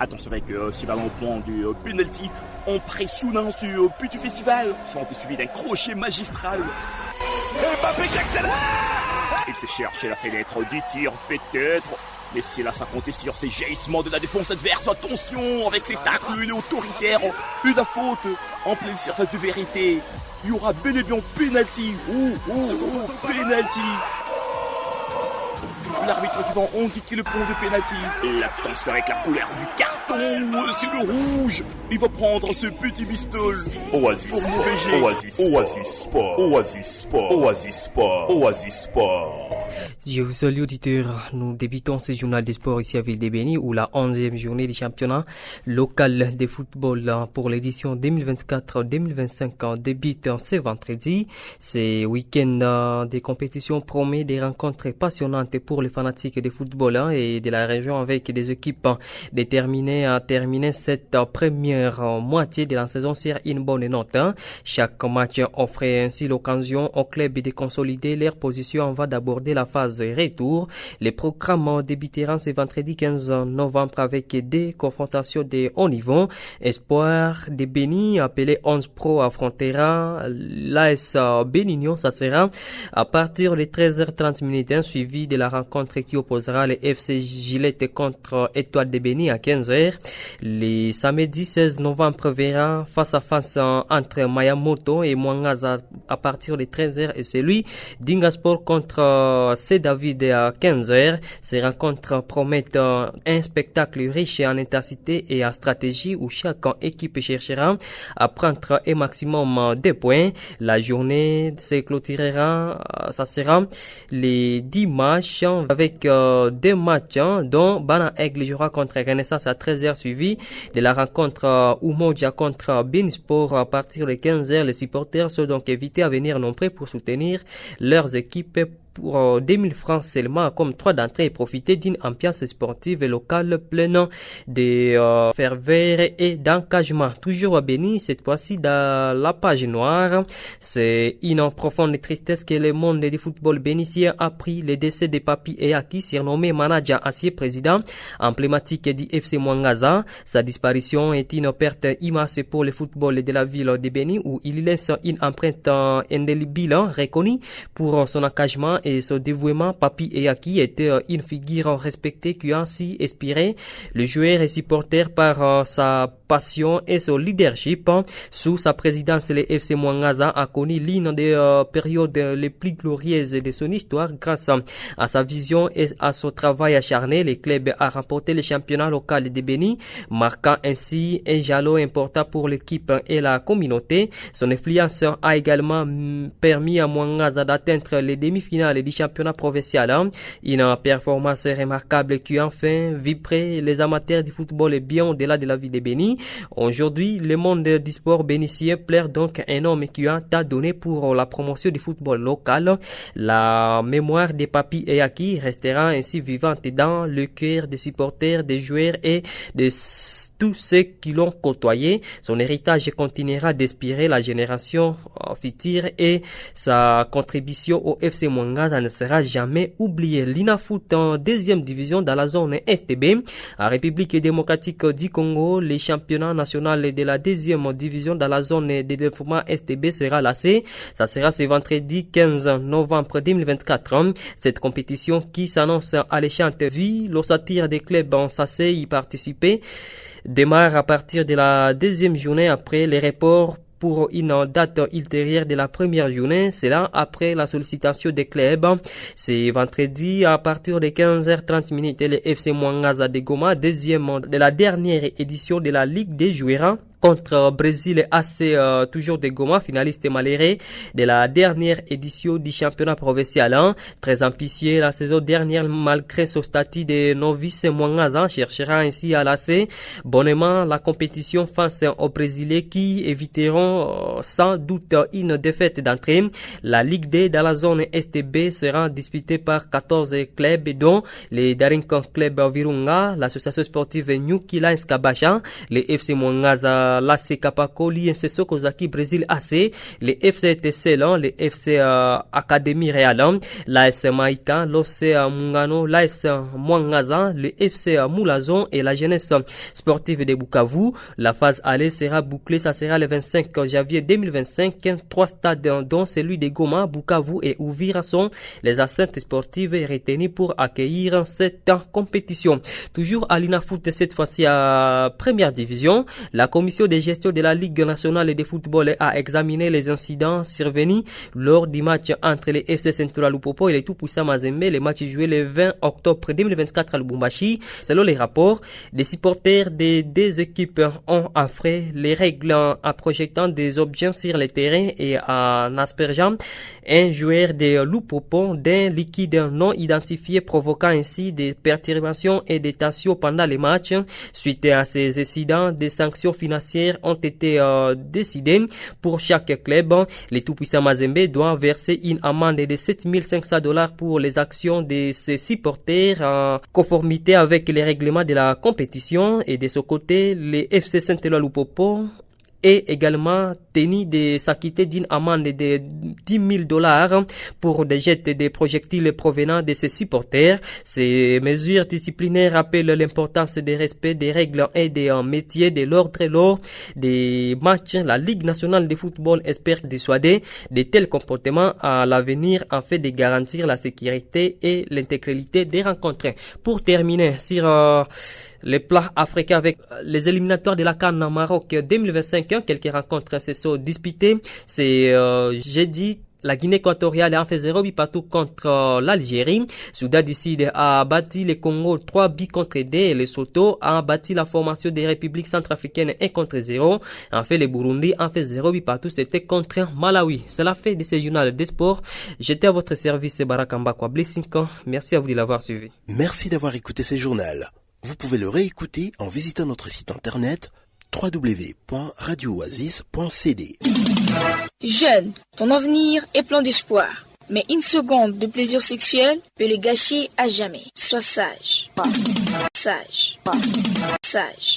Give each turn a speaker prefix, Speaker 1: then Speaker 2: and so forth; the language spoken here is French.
Speaker 1: Attention avec ce ballon au point du penalty. On pressionne ce petit festival. Sont suivi d'un crochet magistral. Mbappé qui accélère. Il se cherche la fenêtre du tir peut-être. Mais c'est là ça comptait sur ces jaillissements de la défense adverse. Attention avec ses tacles autoritaires. Une faute en pleine surface de vérité. Il y aura bel et bien penalty. Penalty. L'arbitre qui va indiquer le point de penalty. L'attention avec la couleur du carton. C'est le rouge. Il va prendre ce petit bistol.
Speaker 2: Oasis Sport. Oasis Sport. Oasis Sport. Oasis Sport. Oasis Sport.
Speaker 3: Je vous salue auditeurs, nous débutons ce journal des sports ici à Ville de Béni où la 11e journée du championnat local de football pour l'édition 2024-2025 débute ce vendredi. Ce week-end des compétitions promet des rencontres passionnantes pour les fanatiques de football et de la région avec des équipes déterminées à terminer cette première moitié de la saison sur une bonne note. Chaque match offre ainsi l'occasion aux clubs de consolider leur position avant d'aborder la phase retour. Les programmes débuteront ce vendredi 15 novembre avec des confrontations de haut niveau. Espoir de Béni appelé 11 Pro affrontera l'AS Bénignon. Ça sera à partir de 13h30 suivi de la rencontre qui opposera les FC Gillette contre Étoile de Béni à 15h. Le samedi 16 novembre verra face à face entre Mayamoto et Mwangaza à partir de 13h et celui d'Ingasport contre David à 15h. Ces rencontres promettent un spectacle riche en intensité et en stratégie où chaque équipe cherchera à prendre un maximum de points. La journée se clôturera, ça sera les 10 matchs avec deux matchs dont Bana Aigle jouera contre Renaissance à 13h suivi de la rencontre Umoja contre Beansport à partir de 15h. Les supporters sont donc invités à venir nombreux pour soutenir leurs équipes pour 2000 francs seulement, comme 3 d'entrée et profiter d'une ambiance sportive locale pleine de ferveur et d'engagement. Toujours à Béni, cette fois-ci dans la page noire. C'est une profonde tristesse que le monde du football bénitien a pris le décès de Papi Eyaki, surnommé manager ancien président emblématique du FC Mwangaza. Sa disparition est une perte immense pour le football de la ville de Béni où il laisse une empreinte indélébile reconnue pour son engagement et son dévouement. Papi Eyaki était une figure respectée qui a ainsi inspiré le joueur et supporter par sa passion et son leadership. Sous sa présidence, le FC Mwangaza a connu l'une des périodes les plus glorieuses de son histoire. Grâce à sa vision et à son travail acharné, le club a remporté le championnat local de Béni, marquant ainsi un jalon important pour l'équipe et la communauté. Son influence a également permis à Mwangaza d'atteindre les demi-finales du championnat provincial. Une performance remarquable qui a enfin vibré les amateurs du football et bien au-delà de la vie de Béni. Aujourd'hui, le monde du sport bénitien plaire donc un homme qui a tant donné pour la promotion du football local. La mémoire de Papi Eyaki restera ainsi vivante dans le cœur des supporters, des joueurs et de tous ceux qui l'ont côtoyé. Son héritage continuera d'inspirer la génération future et sa contribution au FC Mwangaza ne sera jamais oubliée. L'INAFoot en deuxième division dans la zone STB. En République démocratique du Congo, les championnats nationaux de la deuxième division dans la zone de développement STB sera lancé. Ça sera ce vendredi 15 novembre 2024. Cette compétition qui s'annonce alléchante vit l'ossature des clubs en censé y participer démarre à partir de la deuxième journée après les reports pour une date ultérieure de la première journée, c'est là après la sollicitation des clubs. C'est vendredi à partir de 15h30 le FC Mwangaza de Goma, deuxième de la dernière édition de la Ligue des joueurs contre Brésil AC toujours de Goma, finaliste malheureux de la dernière édition du championnat provincial. Très ambitieux la saison dernière malgré son statut de novice, Mwangaza cherchera ainsi à lasser bonnement la compétition face aux Brésiliens qui éviteront sans doute une défaite d'entrée. La Ligue D dans la zone STB sera disputée par 14 clubs dont les Darinkan Club Virunga, l'association sportive New Lions Kabasha, les FC Mwangaza l'AC Capaco, l'INC Sokozaki Brésil AC, les FC Tesselan, les FC Académie Réalan, l'AS Maïka, l'OC Mungano, l'AS Mwangaza, le FC Moulazon et la jeunesse sportive de Bukavu. La phase aller sera bouclée, ça sera le 25 janvier 2025. 3 stades dont celui de Goma, Bukavu et Uvira sont les enceintes sportives retenues pour accueillir cette compétition. Toujours à l'INAFoot, cette fois-ci à première division, la commission de gestion de la Ligue nationale de football a examiné les incidents survenus lors du match entre les FC Central Lupopo et les Tout-Puissants Mazembe. Le match joué le 20 octobre 2024 à Lubumbashi. Selon les rapports, des supporters des deux équipes ont enfreint les règles en projetant des objets sur le terrain et en aspergeant un joueur de Lupopo d'un liquide non identifié, provoquant ainsi des perturbations et des tensions pendant les matchs. Suite à ces incidents, des sanctions financières ont été décidées pour chaque club. Les Tout-Puissants Mazembe doivent verser une amende de $7,500 pour les actions de ses supporters en conformité avec les règlements de la compétition. Et de ce côté, les FC Saint-Éloi Lupopo est également tenu de s'acquitter d'une amende de $10,000 pour des jets de projectiles provenant de ses supporters. Ces mesures disciplinaires rappellent l'importance du respect des règles et des métiers de l'ordre lors des matchs. La Ligue nationale de football espère dissuader de tels comportements à l'avenir afin de garantir la sécurité et l'intégrité des rencontres. Pour terminer sur les plats africains avec les éliminatoires de la CAN Maroc 2025, quelques rencontres se sont disputées. C'est jeudi. La Guinée équatoriale a fait 0 buts partout contre l'Algérie. Soudan du Sud a battu le Congo 3 buts contre 2 et Lesotho a battu la formation des républiques centrafricaines 1 contre 0. En fait, le Burundi a fait 0 buts partout, c'était contre Malawi. C'est la fin de ce journal des sports. J'étais à votre service, Barakamba Kwabli 5 ans. Merci à vous de l'avoir suivi.
Speaker 4: Merci d'avoir écouté ce journal. Vous pouvez le réécouter en visitant notre site internet www.radiooasis.cd.
Speaker 5: Jeune, ton avenir est plein d'espoir. Mais une seconde de plaisir sexuel peut le gâcher à jamais. Sois sage. Sage. Sage.